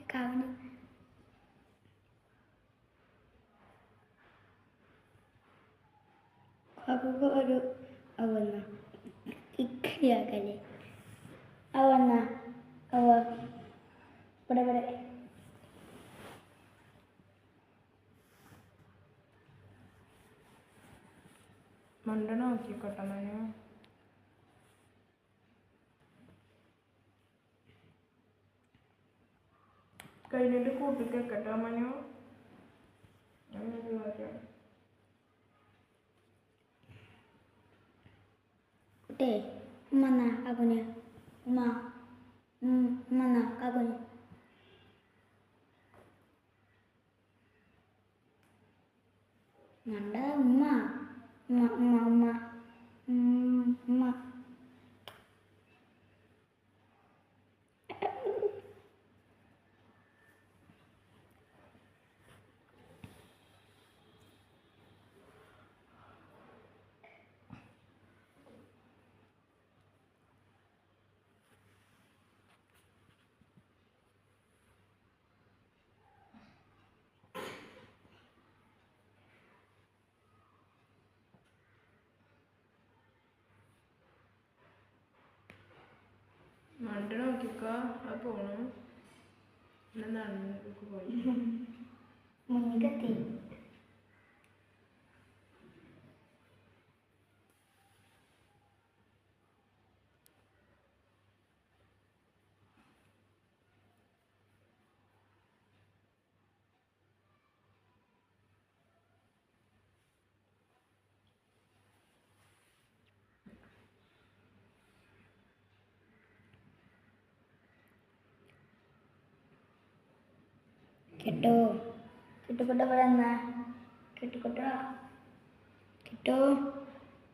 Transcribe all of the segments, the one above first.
കാവന് ഒരു അവന്ന ഇക്കടിയാക്കല്ലേ അവന്ന അവ ഇവിടെ ഇവിടെ മണ്ടണ നോക്കിക്കോട്ടെ മനു കഴിഞ്ഞിട്ട് കൂട്ടിക്കേക്കട്ടോ മനു കുട്ടേ ഉമ്മ കാക്കുന് ഉമ്മ കാക്കുന് മണ്ട ഉമ്മ ഉമ്മ ഉമ്മ ഉമ്മ ഉമ്മ മണ്ട നോക്കിക്കോ ആ പോണു നടന്നു പോയി മുൻകത്തി കിട്ടോ കിട്ടുകൊട്ട ഇവിടെ എന്നാ കിട്ടുകൊട്ട കിട്ടോ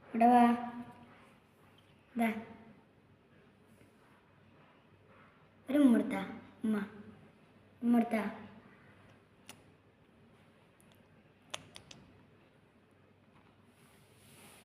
ഇവിടെ വാ ഇതാ ഒരു ഉമ്മ കൊടുത്താ ഉമ്മ കൊടുത്താ